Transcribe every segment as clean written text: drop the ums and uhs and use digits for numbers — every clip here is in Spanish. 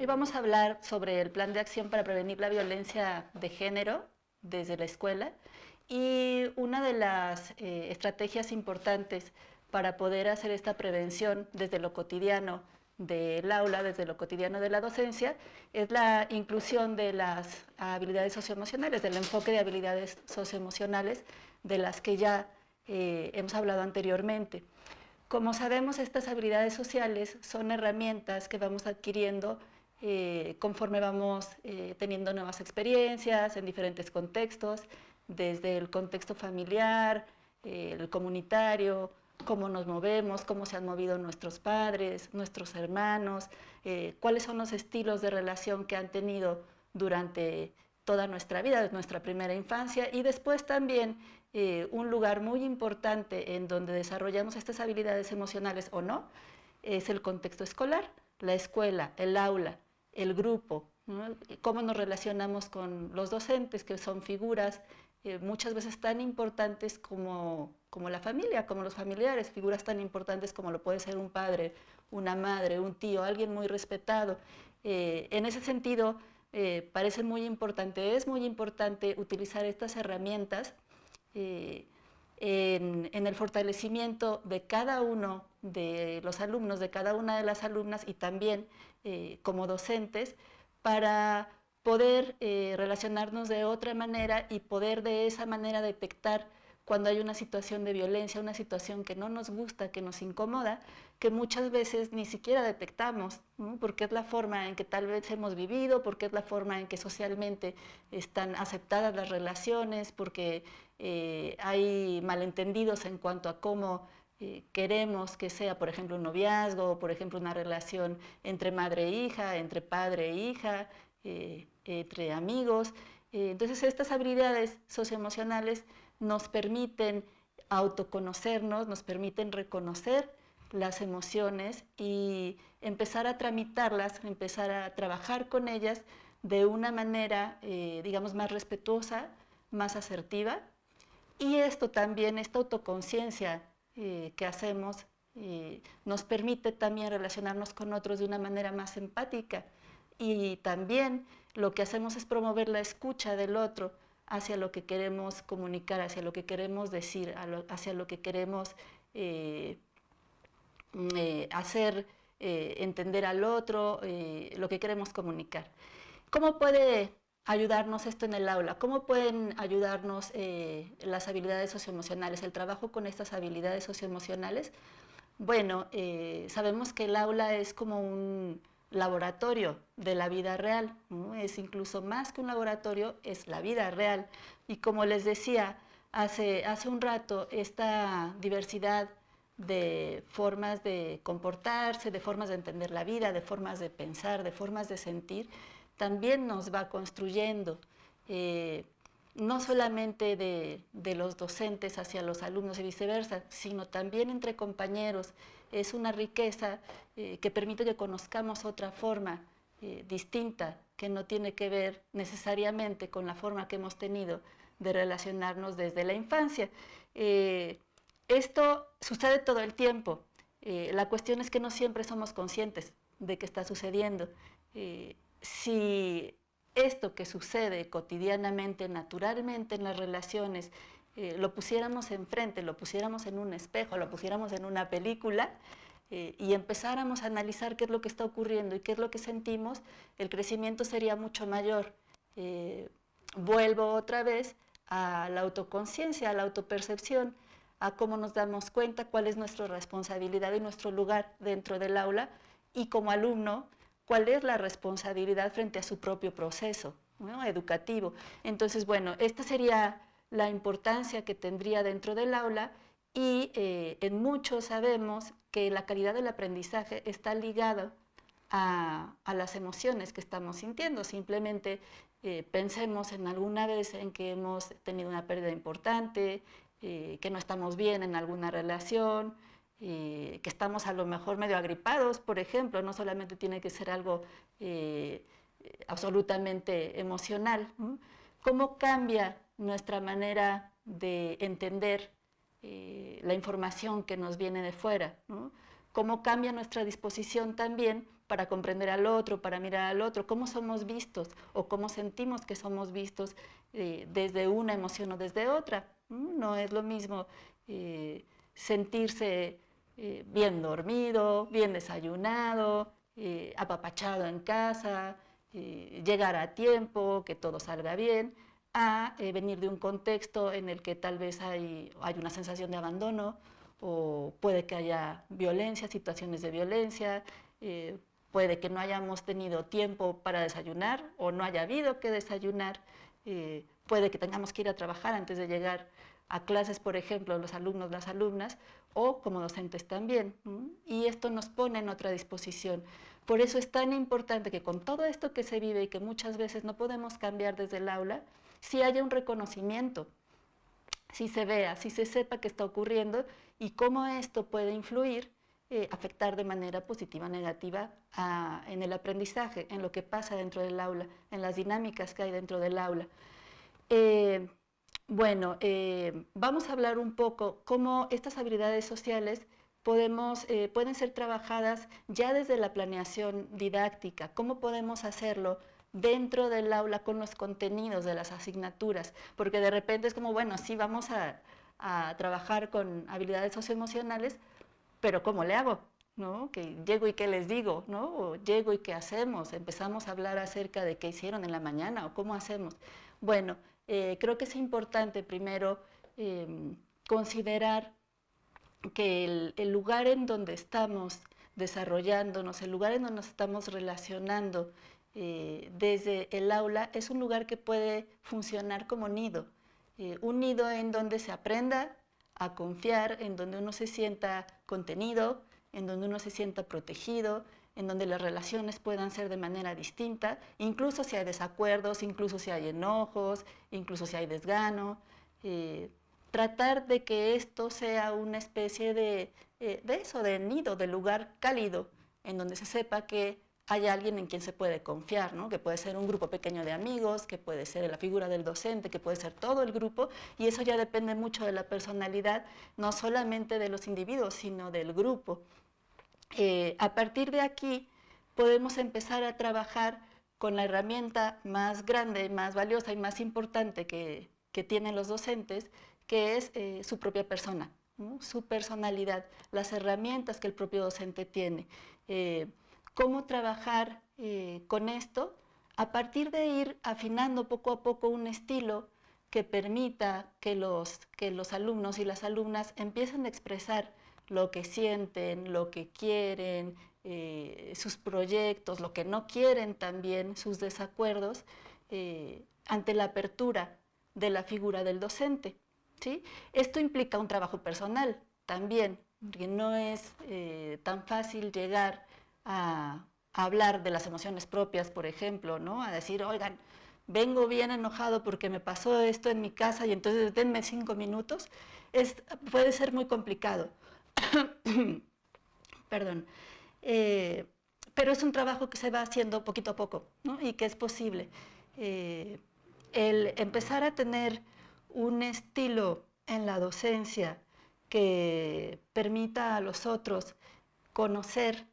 Hoy vamos a hablar sobre el plan de acción para prevenir la violencia de género desde la escuela y una de las estrategias importantes para poder hacer esta prevención desde lo cotidiano del aula, desde lo cotidiano de la docencia, es la inclusión de las habilidades socioemocionales, del enfoque de habilidades socioemocionales de las que ya hemos hablado anteriormente. Como sabemos, estas habilidades sociales son herramientas que vamos adquiriendo conforme vamos teniendo nuevas experiencias en diferentes contextos, desde el contexto familiar, el comunitario, cómo nos movemos, cómo se han movido nuestros padres, nuestros hermanos, cuáles son los estilos de relación que han tenido durante toda nuestra vida, nuestra primera infancia, y después también un lugar muy importante en donde desarrollamos estas habilidades emocionales o no, es el contexto escolar, la escuela, el aula, el grupo, ¿no? Cómo nos relacionamos con los docentes, que son figuras muchas veces tan importantes como la familia, como los familiares, figuras tan importantes como lo puede ser un padre, una madre, un tío, alguien muy respetado. En ese sentido, parece muy importante, es muy importante utilizar estas herramientas en el fortalecimiento de cada uno de los alumnos, de cada una de las alumnas y también como docentes para poder relacionarnos de otra manera y poder de esa manera detectar cuando hay una situación de violencia, una situación que no nos gusta, que nos incomoda, que muchas veces ni siquiera detectamos, ¿no? Porque es la forma en que tal vez hemos vivido, porque es la forma en que socialmente están aceptadas las relaciones, porque hay malentendidos en cuanto a cómo queremos que sea, por ejemplo, un noviazgo, por ejemplo, una relación entre madre e hija, entre padre e hija, entre amigos. Entonces, estas habilidades socioemocionales nos permiten autoconocernos, nos permiten reconocer las emociones y empezar a tramitarlas, empezar a trabajar con ellas de una manera, digamos, más respetuosa, más asertiva. Y esto también, esta autoconciencia que hacemos, nos permite también relacionarnos con otros de una manera más empática. Y también lo que hacemos es promover la escucha del otro hacia lo que queremos comunicar, hacia lo que queremos decir, hacia lo que queremos hacer entender al otro, lo que queremos comunicar. ¿Cómo puede ayudarnos esto en el aula? ¿Cómo pueden ayudarnos las habilidades socioemocionales, el trabajo con estas habilidades socioemocionales? Bueno, sabemos que el aula es como un laboratorio de la vida real, ¿no? Es incluso más que un laboratorio, es la vida real. Y como les decía hace un rato, esta diversidad de formas de comportarse, de formas de entender la vida, de formas de pensar, de formas de sentir, también nos va construyendo, no solamente de los docentes hacia los alumnos y viceversa, sino también entre compañeros. Es una riqueza que permite que conozcamos otra forma distinta, que no tiene que ver necesariamente con la forma que hemos tenido de relacionarnos desde la infancia. Esto sucede todo el tiempo. La cuestión es que no siempre somos conscientes de que está sucediendo. Si esto que sucede cotidianamente, naturalmente en las relaciones, lo pusiéramos enfrente, lo pusiéramos en un espejo, lo pusiéramos en una película y empezáramos a analizar qué es lo que está ocurriendo y qué es lo que sentimos, el crecimiento sería mucho mayor. Vuelvo otra vez a la autoconciencia, a la autopercepción, a cómo nos damos cuenta cuál es nuestra responsabilidad y nuestro lugar dentro del aula y como alumno, cuál es la responsabilidad frente a su propio proceso, ¿no?, educativo. Entonces, bueno, esta sería la importancia que tendría dentro del aula y en muchos sabemos que la calidad del aprendizaje está ligada a las emociones que estamos sintiendo. Simplemente pensemos en alguna vez en que hemos tenido una pérdida importante, que no estamos bien en alguna relación, que estamos a lo mejor medio agripados, por ejemplo, no solamente tiene que ser algo absolutamente emocional. ¿Cómo cambia nuestra manera de entender la información que nos viene de fuera, ¿no? Cómo cambia nuestra disposición también para comprender al otro, para mirar al otro, cómo somos vistos o cómo sentimos que somos vistos desde una emoción o desde otra. No es lo mismo sentirse bien dormido, bien desayunado, apapachado en casa, llegar a tiempo, que todo salga bien, a venir de un contexto en el que tal vez hay una sensación de abandono o puede que haya violencia, situaciones de violencia, puede que no hayamos tenido tiempo para desayunar o no haya habido que desayunar, puede que tengamos que ir a trabajar antes de llegar a clases, por ejemplo, los alumnos, las alumnas, o como docentes también. Y esto nos pone en otra disposición. Por eso es tan importante que con todo esto que se vive y que muchas veces no podemos cambiar desde el aula, sí haya un reconocimiento, sí se vea, sí se sepa qué está ocurriendo y cómo esto puede influir, afectar de manera positiva o negativa en el aprendizaje, en lo que pasa dentro del aula, en las dinámicas que hay dentro del aula. Bueno, vamos a hablar un poco cómo estas habilidades sociales pueden ser trabajadas ya desde la planeación didáctica, cómo podemos hacerlo dentro del aula con los contenidos de las asignaturas, porque de repente es como, bueno, sí vamos a trabajar con habilidades socioemocionales, pero ¿cómo le hago? ¿No? Que llego y qué les digo, ¿no? O llego y qué hacemos, empezamos a hablar acerca de qué hicieron en la mañana o cómo hacemos. Bueno, creo que es importante primero considerar que el lugar en donde estamos desarrollándonos, el lugar en donde nos estamos relacionando desde el aula es un lugar que puede funcionar como nido. Un nido en donde se aprenda a confiar, en donde uno se sienta contenido, en donde uno se sienta protegido, en donde las relaciones puedan ser de manera distinta, incluso si hay desacuerdos, incluso si hay enojos, incluso si hay desgano. Tratar de que esto sea una especie de eso, de nido, de lugar cálido, en donde se sepa que hay alguien en quien se puede confiar, ¿no? Que puede ser un grupo pequeño de amigos, que puede ser la figura del docente, que puede ser todo el grupo, y eso ya depende mucho de la personalidad, no solamente de los individuos, sino del grupo. A partir de aquí podemos empezar a trabajar con la herramienta más grande, más valiosa y más importante que tienen los docentes, que es su propia persona, ¿no? Su personalidad, las herramientas que el propio docente tiene. ¿Cómo trabajar con esto? A partir de ir afinando poco a poco un estilo que permita que los alumnos y las alumnas empiecen a expresar lo que sienten, lo que quieren, sus proyectos, lo que no quieren también, sus desacuerdos, ante la apertura de la figura del docente. ¿Sí? Esto implica un trabajo personal también, porque no es tan fácil llegar a hablar de las emociones propias, por ejemplo, ¿no? A decir, oigan, vengo bien enojado porque me pasó esto en mi casa y entonces denme 5 minutos, puede ser muy complicado. Perdón. Pero es un trabajo que se va haciendo poquito a poco, ¿no? Y que es posible. El empezar a tener un estilo en la docencia que permita a los otros conocer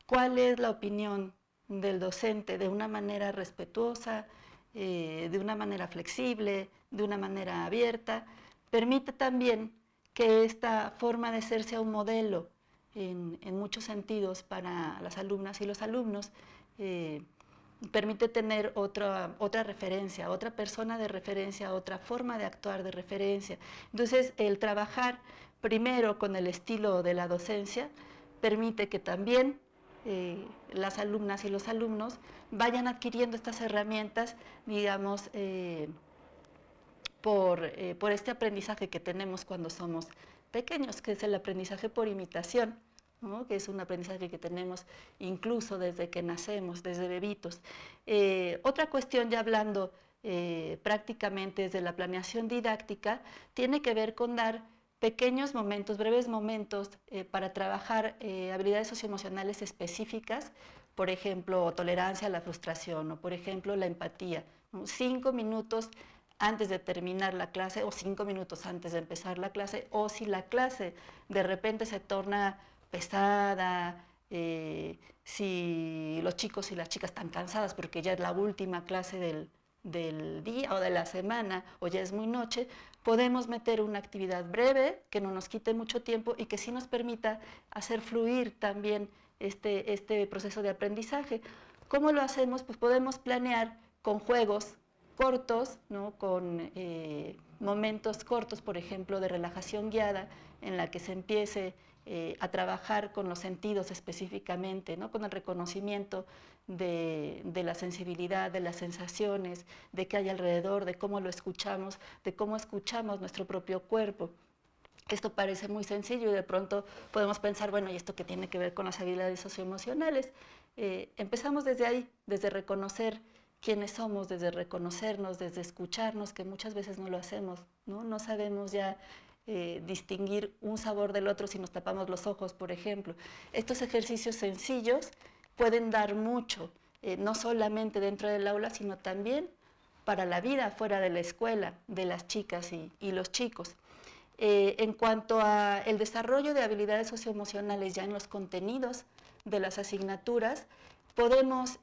cuál es la opinión del docente de una manera respetuosa, de una manera flexible, de una manera abierta, permite también que esta forma de ser sea un modelo en muchos sentidos para las alumnas y los alumnos, permite tener otra referencia, otra persona de referencia, otra forma de actuar de referencia. Entonces, el trabajar primero con el estilo de la docencia permite que también las alumnas y los alumnos vayan adquiriendo estas herramientas, digamos, por este aprendizaje que tenemos cuando somos pequeños, que es el aprendizaje por imitación, ¿no? Que es un aprendizaje que tenemos incluso desde que nacemos, desde bebitos. Otra cuestión, ya hablando prácticamente desde la planeación didáctica, tiene que ver con dar pequeños momentos, breves momentos para trabajar habilidades socioemocionales específicas, por ejemplo, tolerancia a la frustración o, por ejemplo, la empatía, ¿no? 5 minutos antes de terminar la clase o 5 minutos antes de empezar la clase, o si la clase de repente se torna pesada, si los chicos y las chicas están cansadas porque ya es la última clase del día o de la semana o ya es muy noche, podemos meter una actividad breve que no nos quite mucho tiempo y que sí nos permita hacer fluir también este proceso de aprendizaje. ¿Cómo lo hacemos? Pues podemos planear con juegos cortos, ¿no? Con momentos cortos, por ejemplo, de relajación guiada, en la que se empiece a trabajar con los sentidos específicamente, ¿no? Con el reconocimiento de la sensibilidad, de las sensaciones, de qué hay alrededor, de cómo lo escuchamos, de cómo escuchamos nuestro propio cuerpo. Esto parece muy sencillo y de pronto podemos pensar, bueno, ¿y esto qué tiene que ver con las habilidades socioemocionales? Empezamos desde ahí, desde reconocer quiénes somos, desde reconocernos, desde escucharnos, que muchas veces no lo hacemos, ¿no? No sabemos ya distinguir un sabor del otro si nos tapamos los ojos, por ejemplo. Estos ejercicios sencillos pueden dar mucho, no solamente dentro del aula, sino también para la vida fuera de la escuela, de las chicas y los chicos. En cuanto al desarrollo de habilidades socioemocionales ya en los contenidos de las asignaturas, podemos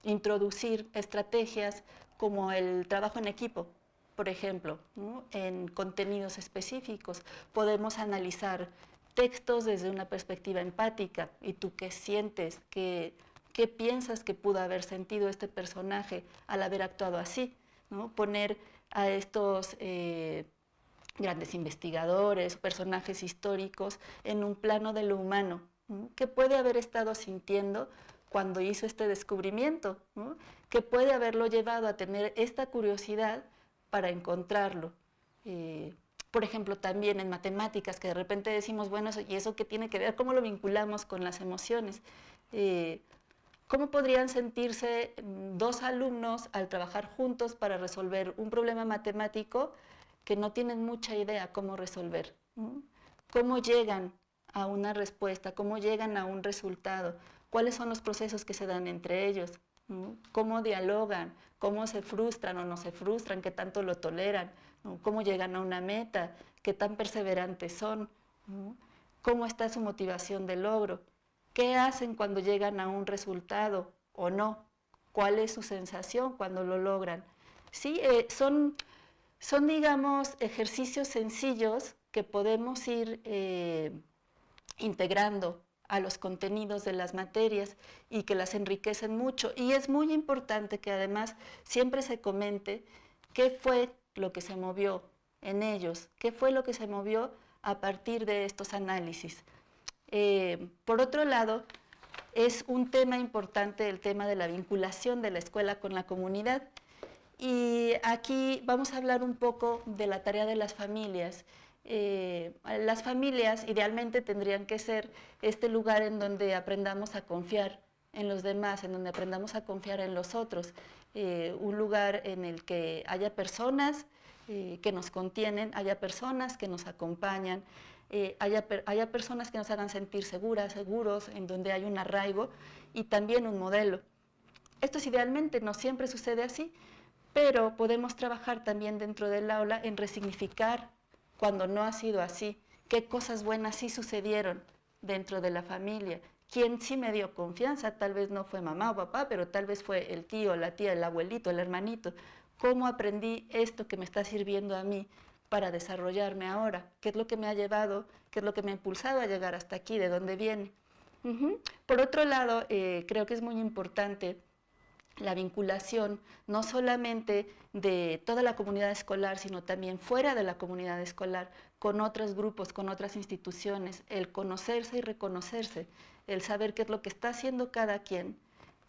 introducir estrategias como el trabajo en equipo, por ejemplo, ¿no? En contenidos específicos. Podemos analizar textos desde una perspectiva empática. ¿Y tú qué sientes? ¿Qué piensas que pudo haber sentido este personaje al haber actuado así? ¿No? Poner a estos grandes investigadores, personajes históricos en un plano de lo humano, ¿no? ¿Qué puede haber estado sintiendo cuando hizo este descubrimiento? ¿No? ¿Qué puede haberlo llevado a tener esta curiosidad para encontrarlo? Por ejemplo, también en matemáticas, que de repente decimos, bueno, ¿y eso qué tiene que ver? ¿Cómo lo vinculamos con las emociones? ¿Cómo podrían sentirse dos alumnos al trabajar juntos para resolver un problema matemático que no tienen mucha idea cómo resolver? ¿Cómo llegan a una respuesta? ¿Cómo llegan a un resultado? ¿Cuáles son los procesos que se dan entre ellos? ¿Cómo dialogan? ¿Cómo se frustran o no se frustran? ¿Qué tanto lo toleran? ¿Cómo llegan a una meta? ¿Qué tan perseverantes son? ¿Cómo está su motivación de logro? ¿Qué hacen cuando llegan a un resultado o no? ¿Cuál es su sensación cuando lo logran? Sí, son, digamos, ejercicios sencillos que podemos ir integrando a los contenidos de las materias y que las enriquecen mucho. Y es muy importante que además siempre se comente qué fue lo que se movió en ellos, qué fue lo que se movió a partir de estos análisis. Por otro lado, es un tema importante el tema de la vinculación de la escuela con la comunidad. Y aquí vamos a hablar un poco de la tarea de las familias. Las familias idealmente tendrían que ser este lugar en donde aprendamos a confiar en los demás, en donde aprendamos a confiar en los otros, un lugar en el que haya personas que nos contienen, haya personas que nos acompañan, haya personas que nos hagan sentir seguras, seguros, en donde hay un arraigo y también un modelo. Esto es idealmente, no siempre sucede así, pero podemos trabajar también dentro del aula en resignificar cuando no ha sido así, qué cosas buenas sí sucedieron dentro de la familia, quién sí me dio confianza, tal vez no fue mamá o papá, pero tal vez fue el tío, la tía, el abuelito, el hermanito, cómo aprendí esto que me está sirviendo a mí para desarrollarme ahora, qué es lo que me ha llevado, qué es lo que me ha impulsado a llegar hasta aquí, de dónde viene. Por otro lado, creo que es muy importante la vinculación no solamente de toda la comunidad escolar, sino también fuera de la comunidad escolar, con otros grupos, con otras instituciones, el conocerse y reconocerse, el saber qué es lo que está haciendo cada quien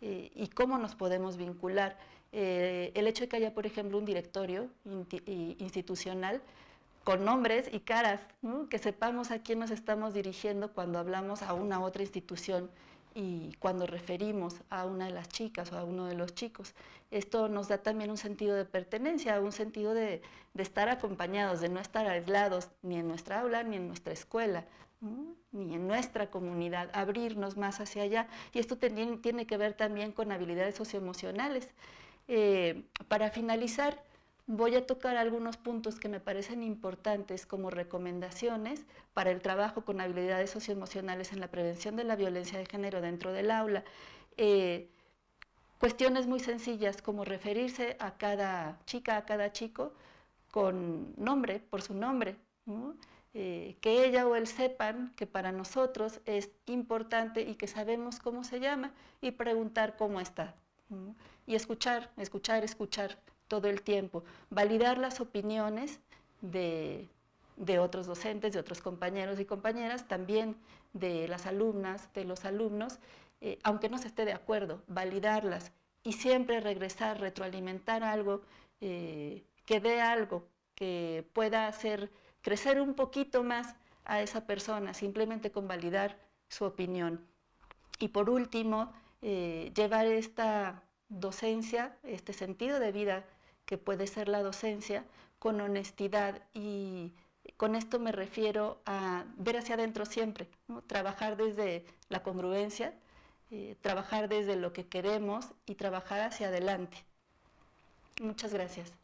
y cómo nos podemos vincular. El hecho de que haya, por ejemplo, un directorio institucional con nombres y caras, ¿no? Que sepamos a quién nos estamos dirigiendo cuando hablamos a una otra institución y cuando referimos a una de las chicas o a uno de los chicos. Esto nos da también un sentido de pertenencia, un sentido de estar acompañados, de no estar aislados ni en nuestra aula ni en nuestra escuela, ¿no? Ni en nuestra comunidad, abrirnos más hacia allá. Y esto tiene que ver también con habilidades socioemocionales. Para finalizar, voy a tocar algunos puntos que me parecen importantes como recomendaciones para el trabajo con habilidades socioemocionales en la prevención de la violencia de género dentro del aula. Eh, Cuestiones muy sencillas como referirse a cada chica, a cada chico con nombre, por su nombre, ¿no? Que ella o él sepan que para nosotros es importante y que sabemos cómo se llama y preguntar cómo está, ¿no? Y escuchar, escuchar, escuchar todo el tiempo, validar las opiniones de otros docentes, de otros compañeros y compañeras, también de las alumnas, de los alumnos, aunque no se esté de acuerdo, validarlas y siempre regresar, retroalimentar algo, que dé algo, que pueda hacer crecer un poquito más a esa persona, simplemente con validar su opinión. Y por último, llevar esta docencia, este sentido de vida que puede ser la docencia, con honestidad, y con esto me refiero a ver hacia adentro siempre, ¿no? Trabajar desde la congruencia, trabajar desde lo que queremos y trabajar hacia adelante. Muchas gracias.